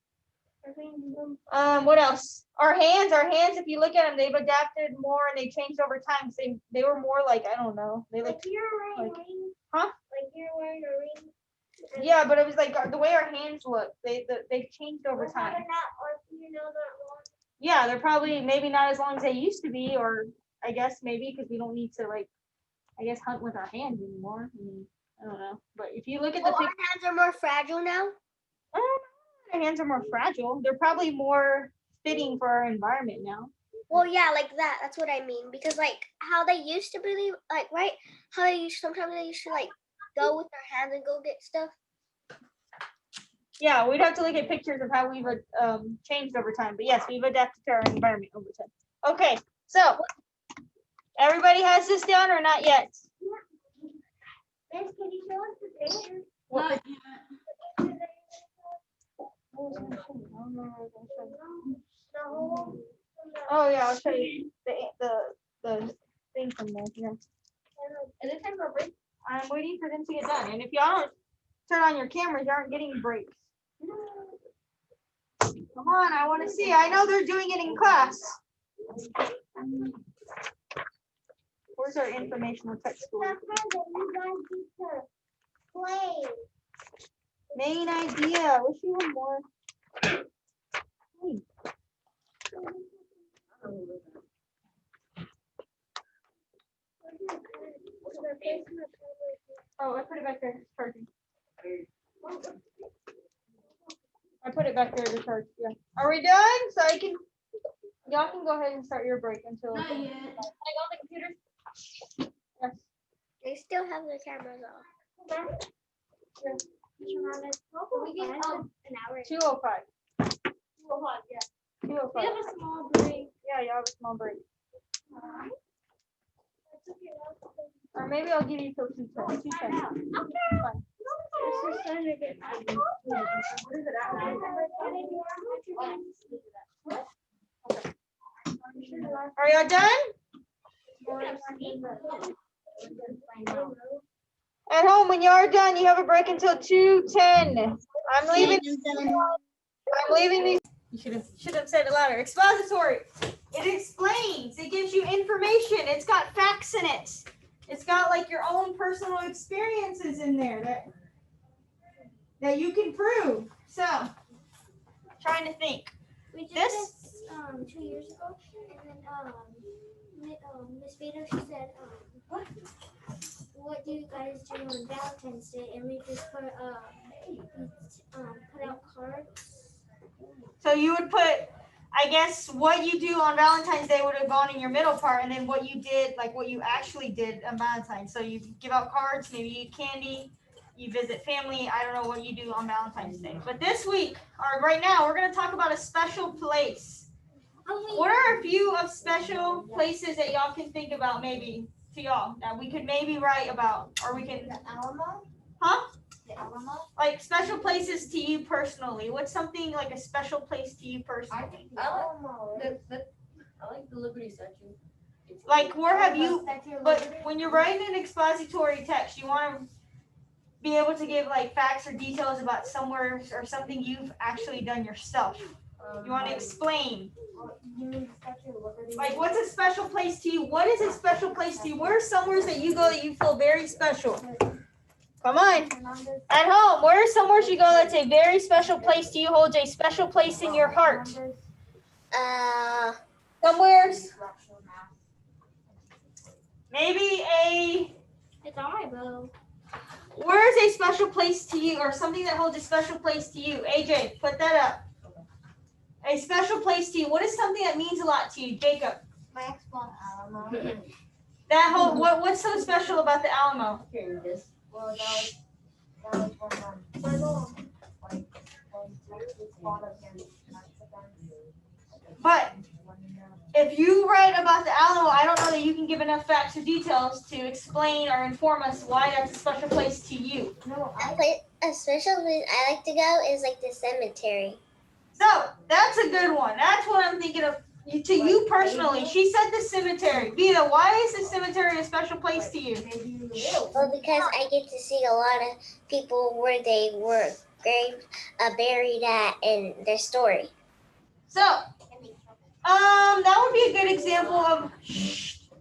Speaker 1: What else? Our hands, if you look at them, they've adapted more and they changed over time. They were more like, I don't know. They
Speaker 2: Like
Speaker 1: like,
Speaker 2: you're wearing a ring.
Speaker 1: huh?
Speaker 2: Like you're wearing a ring.
Speaker 1: Yeah, but it was like the way our hands look. They've changed over
Speaker 2: Or how
Speaker 1: time.
Speaker 2: to not, or you know that long.
Speaker 1: Yeah, they're probably maybe not as long as they used to be, or I guess maybe because we don't need to like, I guess hunt with our hands anymore. I mean, I don't know. But if you look at the
Speaker 3: Our hands are more fragile now.
Speaker 1: our hands are more fragile. They're probably more fitting for our environment now.
Speaker 3: Well, yeah, like that. That's what I mean. Because like how they used to be, like right? How sometimes they used to like go with their hands and go get stuff.
Speaker 1: Yeah, we'd have to look at pictures of how we've changed over time. But yes, we've adapted to our environment over time. Okay, so everybody has this down or not yet?
Speaker 2: Miss, can you show us the picture?
Speaker 1: What?
Speaker 2: The whole.
Speaker 1: Oh yeah, I'll show you the thing from there. Yeah.
Speaker 4: Is it time for a break?
Speaker 1: I'm waiting for them to get done. And if y'all don't turn on your cameras, you aren't getting breaks. Come on, I want to see. I know they're doing it in class. Where's our informational text school?
Speaker 2: That's right, that you guys need to play.
Speaker 1: Main idea. Wish you were more. Hey. Oh, I put it back there. It's charging. I put it back there to charge. Yeah. Are we done? So y'all can go ahead and start your break until.
Speaker 4: Not yet. Can I go on the computer?
Speaker 1: Yes.
Speaker 3: They still have their cameras off.
Speaker 4: We get an hour.
Speaker 1: 2:05.
Speaker 4: Oh, hot, yeah.
Speaker 1: 2:05.
Speaker 4: We have a small break.
Speaker 1: Yeah, you have a small break. Or maybe I'll give you till 2:10. 2:10. Fine.
Speaker 4: This is starting to get
Speaker 1: What is it at now? Are y'all done? At home, when you are done, you have a break until 2:10. I'm leaving these. You should have said it louder. Expository. It explains. It gives you information. It's got facts in it. It's got like your own personal experiences in there that you can prove. So, trying to think.
Speaker 2: We did
Speaker 1: This-
Speaker 2: this 2 years ago, and then Miss Vito, she said, what do you guys do on Valentine's Day? And we just put out cards.
Speaker 1: So you would put, I guess, what you do on Valentine's Day would have gone in your middle part, and then what you did, like what you actually did on Valentine's. So you give out cards, maybe you eat candy, you visit family. I don't know what you do on Valentine's Day. But this week, or right now, we're going to talk about a special place. What are a few of special places that y'all can think about maybe to y'all that we could maybe write about, or we can,
Speaker 5: The Alamo?
Speaker 1: huh?
Speaker 5: The Alamo?
Speaker 1: Like special places to you personally. What's something like a special place to you personally?
Speaker 5: The Alamo.
Speaker 4: I like the Liberty Statue.
Speaker 1: Like where have you, but when you're writing an expository text, you want to be able to give like facts or details about somewhere or something you've actually done yourself. You want to explain.
Speaker 5: You mean the Statue of Liberty?
Speaker 1: Like what's a special place to you? What is a special place to you? Where are somewhere that you go that you feel very special? Come on. At home, where are somewhere you go that's a very special place to you, holds a special place in your heart? Somewhere, maybe
Speaker 2: It's on my bow.
Speaker 1: where is a special place to you or something that holds a special place to you? AJ, put that up. A special place to you. What is something that means a lot to you, Jacob?
Speaker 5: My ex-one Alamo.
Speaker 1: That whole, what's so special about the Alamo?
Speaker 4: Here it is.
Speaker 5: Well, that was when my mom, like, when Texas fought against Mexico.
Speaker 1: But if you write about the Alamo, I don't know that you can give enough facts or details to explain or inform us why that's a special place to you.
Speaker 5: No,
Speaker 3: A special place I like to go is like the cemetery.
Speaker 1: So that's a good one. That's what I'm thinking of. To you personally, she said the cemetery. Vita, why is the cemetery a special place to you?
Speaker 3: Well, because I get to see a lot of people where they were buried at and their story.
Speaker 1: So, that would be a good example of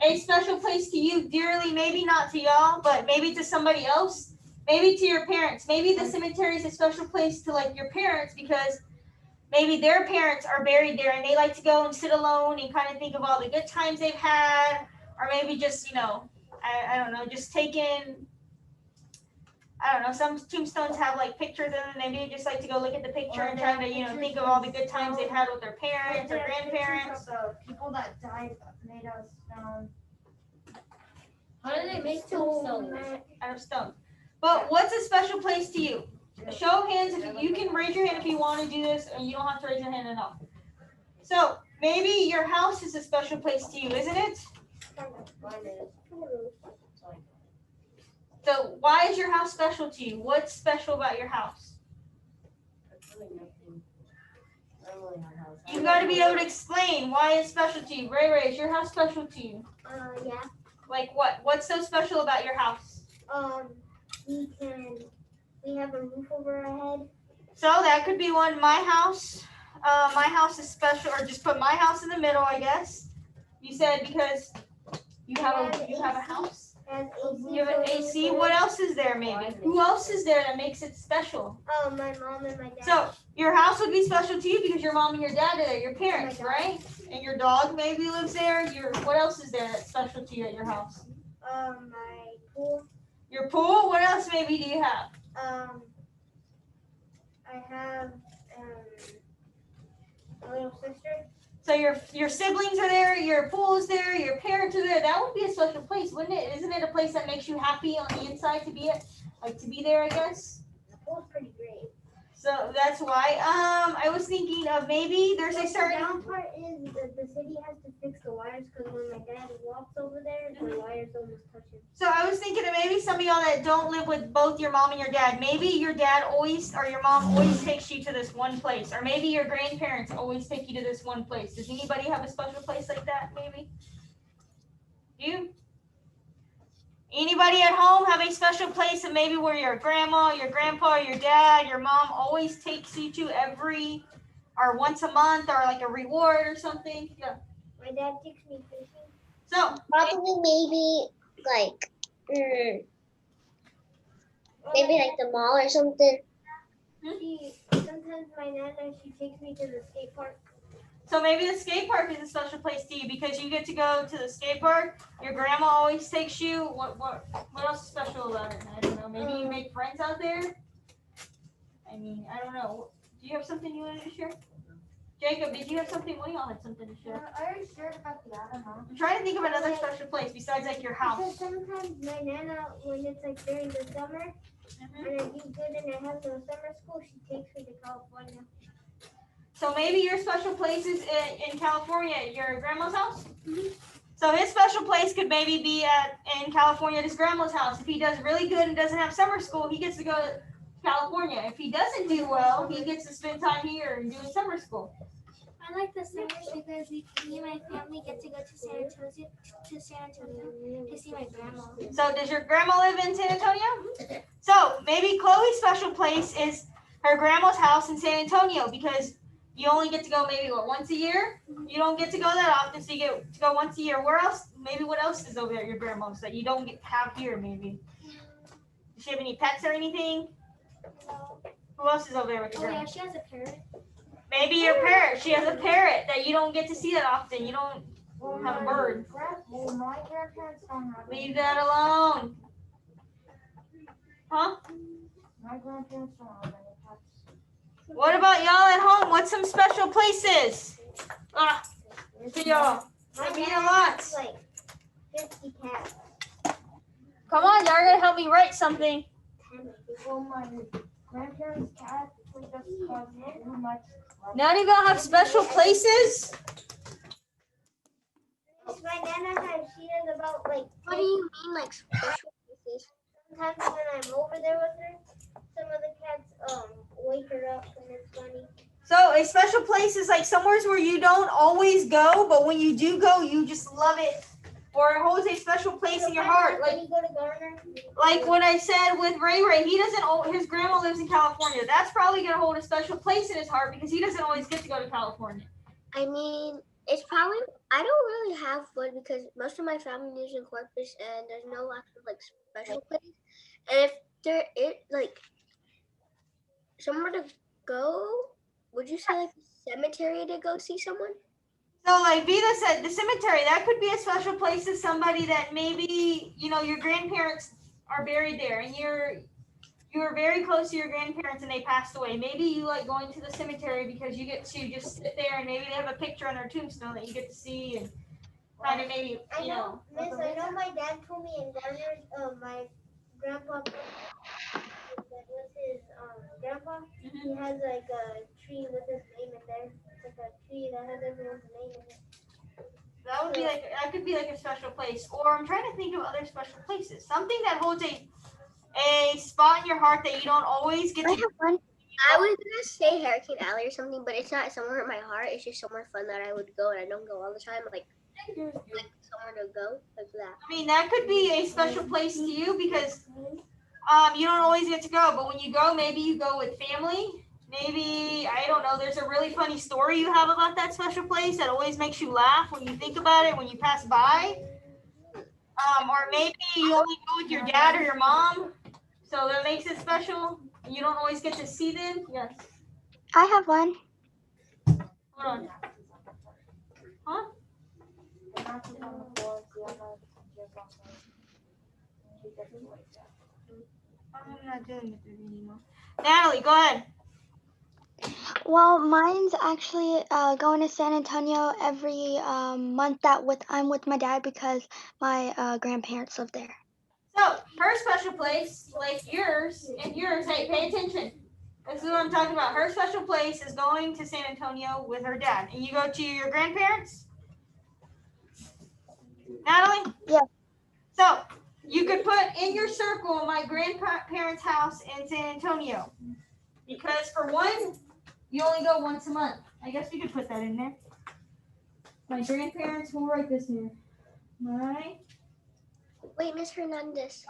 Speaker 1: a special place to you dearly. Maybe not to y'all, but maybe to somebody else. Maybe to your parents. Maybe the cemetery is a special place to like your parents because maybe their parents are buried there and they like to go and sit alone and kind of think of all the good times they've had, or maybe just, I don't know, just take in, I don't know, some tombstones have like pictures in them, and maybe they just like to go look at the picture and try to, think of all the good times they've had with their parents or grandparents.
Speaker 5: The people that died made out of stone.
Speaker 4: How do they make tombstones?
Speaker 1: Out of stone. But what's a special place to you? Show of hands if you can raise your hand if you want to do this, and you don't have to raise your hand at all. So maybe your house is a special place to you, isn't it? So why is your house special to you? What's special about your house? You've got to be able to explain why it's special to you. Ray, is your house special to you?
Speaker 2: Yeah.
Speaker 1: Like what? What's so special about your house?
Speaker 2: We have a roof over our head.
Speaker 1: So that could be one. My house is special, or just put my house in the middle, I guess. You said because you have a house.
Speaker 2: And
Speaker 1: You have an AC. What else is there? Maybe. Who else is there that makes it special?
Speaker 2: Oh, my mom and my dad.
Speaker 1: So your house would be special to you because your mom and your dad are there, your parents, right? And your dog maybe lives there. What else is there that's special to you at your house?
Speaker 2: My pool.
Speaker 1: Your pool. What else maybe do you have?
Speaker 2: I have a little sister.
Speaker 1: So your siblings are there, your pool is there, your parents are there. That would be a special place, wouldn't it? Isn't it a place that makes you happy on the inside to be there, I guess?
Speaker 2: The pool's pretty great.
Speaker 1: So that's why. I was thinking of maybe there's a
Speaker 2: The
Speaker 1: certain.
Speaker 2: down part is that the city has to fix the wires because when my dad walks over there, the wires almost touch him.
Speaker 1: So I was thinking of maybe some of y'all that don't live with both your mom and your dad. Maybe your dad always or your mom always takes you to this one place, or maybe your grandparents always take you to this one place. Does anybody have a special place like that? Maybe. You? Anybody at home have a special place and maybe where your grandma, your grandpa, your dad, your mom always takes you to or once a month or like a reward or something? Yeah.
Speaker 2: My dad takes me fishing.
Speaker 1: So
Speaker 3: Probably maybe like maybe like the mall or something.
Speaker 2: Sometimes my nana, she takes me to the skate park.
Speaker 1: So maybe the skate park is a special place to you because you get to go to the skate park. Your grandma always takes you. What else is special about it? I don't know. Maybe you make friends out there. I mean, I don't know. Do you have something you wanted to share? Jacob, did you have something? One of y'all had something to share.
Speaker 5: I already shared about the animal.
Speaker 1: I'm trying to think of another special place besides like your house.
Speaker 2: Because sometimes my nana, when it's like during the summer, and I do good and I have no summer school, she takes me to California.
Speaker 1: So maybe your special place is in California, at your grandma's house? So his special place could maybe be in California at his grandma's house. If he does really good and doesn't have summer school, he gets to go to California. If he doesn't do well, he gets to spend time here and do summer school.
Speaker 2: I like the summers because me and my family get to go to San Antonio to see my grandma.
Speaker 1: So does your grandma live in San Antonio? So maybe Chloe's special place is her grandma's house in San Antonio because you only get to go maybe once a year. You don't get to go that often, so you get to go once a year. Where else? Maybe what else is over there at your grandma's that you don't have here? Maybe. Does she have any pets or anything? Who else is over there with your grandma?
Speaker 2: She has a parrot.
Speaker 1: Maybe your parrot. She has a parrot that you don't get to see that often. You don't have a bird.
Speaker 5: My grandparents don't have
Speaker 1: Leave that alone. Huh?
Speaker 5: My grandparents don't have any pets.
Speaker 1: What about y'all at home? What's some special places? To y'all. I mean a lot.
Speaker 2: Like 50 cats.
Speaker 1: Come on, y'all are gonna help me write something.
Speaker 5: Well, my grandparents' cat was just caused too much.
Speaker 1: None of y'all have special places?
Speaker 2: My nana she has about like.
Speaker 3: What do you mean like special places?
Speaker 2: Sometimes when I'm over there with her, some of the cats wake her up and it's funny.
Speaker 1: So a special place is like somewhere where you don't always go, but when you do go, you just love it, or it holds a special place in your heart.
Speaker 2: When you go to Garner.
Speaker 1: Like when I said with Ray Ray, he doesn't. His grandma lives in California. That's probably gonna hold a special place in his heart because he doesn't always get to go to California.
Speaker 3: I mean, it's probably, I don't really have one because most of my family lives in Corpus and there's no actual like special place. And if there is like somewhere to go, would you say like a cemetery to go see someone?
Speaker 1: So like Vida said, the cemetery, that could be a special place to somebody that maybe, you know, your grandparents are buried there and you were very close to your grandparents and they passed away. Maybe you like going to the cemetery because you get to just sit there and maybe they have a picture on their tombstone that you get to see and kind of maybe,
Speaker 2: I
Speaker 1: you know.
Speaker 2: know, Miss, I know my dad told me in Garner, my grandpa, that was his grandpa, he has like a tree with his name in there. It's like a tree that has everyone's name in it.
Speaker 1: That would be like, that could be like a special place. Or I'm trying to think of other special places. Something that holds a spot in your heart that you don't always get
Speaker 3: I
Speaker 1: to.
Speaker 3: have one. I was gonna say Hurricane Alley or something, but it's not somewhere in my heart. It's just somewhere fun that I would go, and I don't go all the time. Like somewhere to go like that.
Speaker 1: I mean, that could be a special place to you because you don't always get to go. But when you go, maybe you go with family. Maybe, I don't know, there's a really funny story you have about that special place that always makes you laugh when you think about it, when you pass by. Or maybe you only go with your dad or your mom, so that makes it special. You don't always get to see them. Yes.
Speaker 3: I have one.
Speaker 1: Hold on. Huh?
Speaker 5: The mattress on the floor, Sienna just on the, she gets it like that.
Speaker 1: I'm not doing it anymore. Natalie, go ahead.
Speaker 7: Well, mine's actually going to San Antonio every month that I'm with my dad because my grandparents live there.
Speaker 1: So, her special place, like yours, and yours, hey, pay attention. This is what I'm talking about. Her special place is going to San Antonio with her dad. And you go to your grandparents? Natalie?
Speaker 7: Yeah.
Speaker 1: So, you could put in your circle my grandparents' house in San Antonio. Because for one, you only go once a month. I guess we could put that in there. My grandparents, we'll write this here. All right?
Speaker 3: Wait, Miss Hernandez.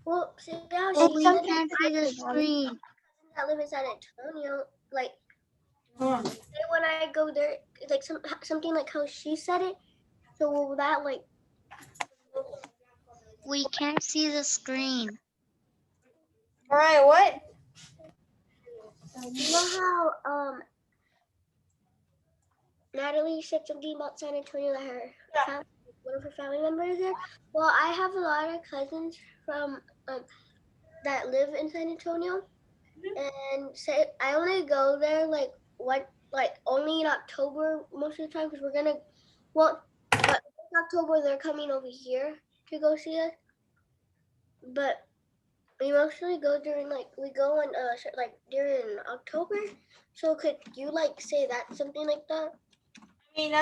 Speaker 3: Well, see how
Speaker 7: It's
Speaker 3: she
Speaker 7: sometimes
Speaker 3: said
Speaker 7: through the screen.
Speaker 3: that live in San Antonio, like
Speaker 1: Hold on.
Speaker 3: say when I go there, like something like how she said it. So will that like
Speaker 7: We can't see the screen.
Speaker 1: All right, what?
Speaker 3: you know how Natalie said something about San Antonio that her one of her family members is there? Well, I have a lot of cousins from that live in San Antonio, and say I only go there like only in October most of the time because we're gonna but in October they're coming over here to go see us, but we mostly go during we go in like during October. So could you like say that something like that?
Speaker 1: I mean,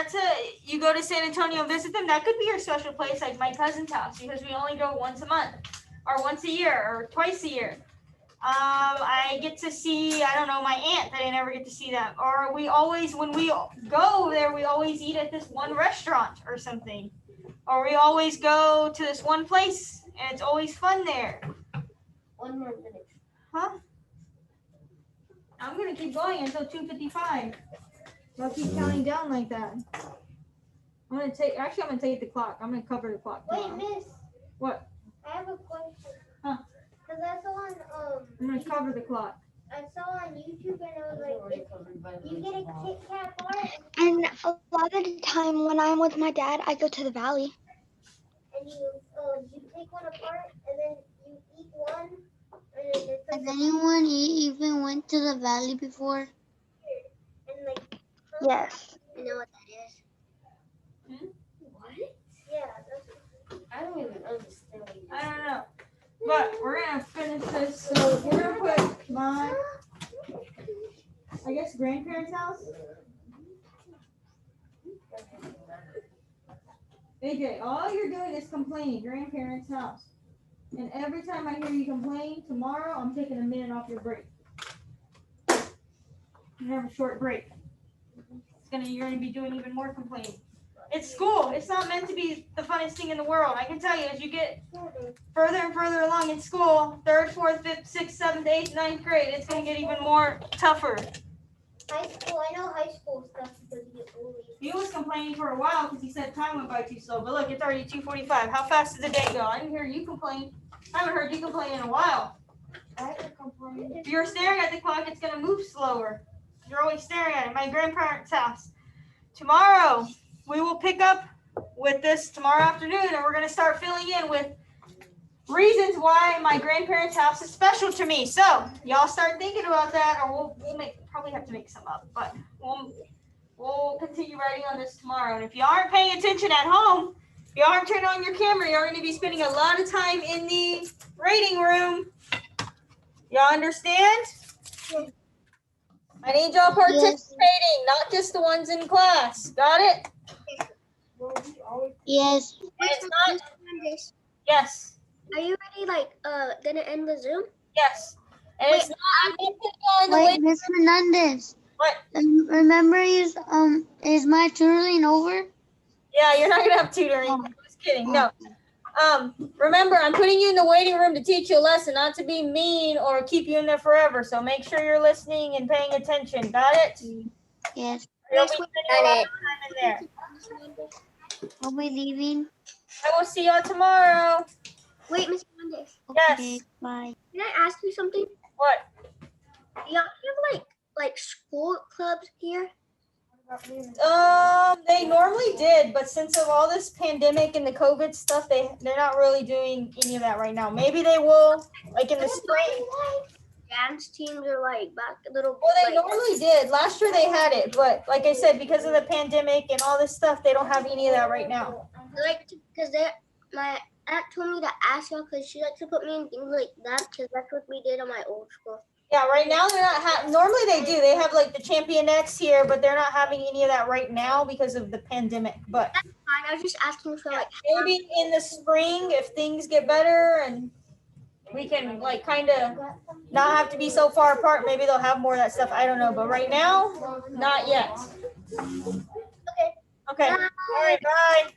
Speaker 1: you go to San Antonio and visit them. That could be your special place, like my cousin's house, because we only go once a month, or once a year, or twice a year. I get to see, I don't know, my aunt that I never get to see that. Or when we go there, we always eat at this one restaurant or something. Or we always go to this one place, and it's always fun there.
Speaker 2: 1 more minute.
Speaker 1: Huh? I'm gonna keep going until 2:55. I'll keep counting down like that. I'm gonna take the clock. I'm gonna cover the clock.
Speaker 2: Wait,
Speaker 1: tomorrow.
Speaker 2: Miss.
Speaker 1: What?
Speaker 2: I have a question.
Speaker 1: Huh?
Speaker 2: Cause I saw on
Speaker 1: I'm gonna cover the clock.
Speaker 2: I saw on YouTube and it was like you get a Kit Kat bar
Speaker 7: And a lot of the time when I'm with my dad, I go to the valley.
Speaker 2: and you take one apart and then you eat one and then it's like
Speaker 7: Has anyone even went to the valley before?
Speaker 2: and like
Speaker 7: Yes.
Speaker 3: You know what that is?
Speaker 2: what? Yeah, that's
Speaker 4: I don't even understand what you're
Speaker 1: I don't know. But we're gonna finish this. So we're gonna put my, I guess, grandparents' house. AJ, all you're doing is complaining. Grandparents' house. And every time I hear you complain, tomorrow I'm taking a minute off your break. You have a short break. You're gonna be doing even more complaining. It's school. It's not meant to be the funnest thing in the world. I can tell you, as you get further and further along in school, 3rd, 4th, 5th, 6th, 7th, 8th, 9th grade, it's gonna get even more tougher.
Speaker 2: High school, I know high school stuff because you get bullied.
Speaker 1: He was complaining for a while because he said time went by too slow. But look, it's already 2:45. How fast did the day go? I didn't hear you complain. I haven't heard you complain in a while.
Speaker 5: I can complain.
Speaker 1: If you're staring at the clock, it's gonna move slower. You're always staring at it. My grandparents' house. Tomorrow, we will pick up with this tomorrow afternoon, and we're gonna start filling in with reasons why my grandparents' house is special to me. So y'all start thinking about that, or we'll probably have to make some up, but we'll continue writing on this tomorrow. And if you aren't paying attention at home, if you aren't turning on your camera, you're going to be spending a lot of time in the reading room. Y'all understand? I need y'all participating, not just the ones in class. Got it?
Speaker 7: Yes.
Speaker 1: And it's not. Yes.
Speaker 3: Are you ready? Like, gonna end the Zoom?
Speaker 1: Yes. And
Speaker 3: Wait,
Speaker 1: it's not.
Speaker 7: Wait, Miss Fernandez.
Speaker 1: What?
Speaker 7: Remember, is my tutoring over?
Speaker 1: Yeah, you're not gonna have tutoring. I was kidding. No. Remember, I'm putting you in the waiting room to teach you a lesson, not to be mean or keep you in there forever. So make sure you're listening and paying attention. Got it?
Speaker 7: Yes.
Speaker 1: You'll be spending a lot of time in there.
Speaker 7: Are we leaving?
Speaker 1: I will see y'all tomorrow.
Speaker 3: Wait, Miss Fernandez,
Speaker 1: Yes.
Speaker 7: Bye.
Speaker 3: can I ask you something?
Speaker 1: What?
Speaker 3: Y'all have like school clubs here?
Speaker 1: They normally did, but since of all this pandemic and the COVID stuff, they're not really doing any of that right now. Maybe they will, like in the spring.
Speaker 3: Dance teams are like back little.
Speaker 1: Well, they normally did. Last year they had it, but like I said, because of the pandemic and all this stuff, they don't have any of that right now.
Speaker 3: Like, because my aunt told me to ask y'all because she likes to put me in things like that because that's what we did on my old school.
Speaker 1: Yeah, right now they're not normally they do. They have like the Champion X here, but they're not having any of that right now because of the pandemic. But
Speaker 3: Fine, I was just asking for like.
Speaker 1: maybe in the spring if things get better and we can like kind of not have to be so far apart, maybe they'll have more of that stuff. I don't know, but right now, not yet.
Speaker 3: Okay.
Speaker 1: Okay. All right, bye.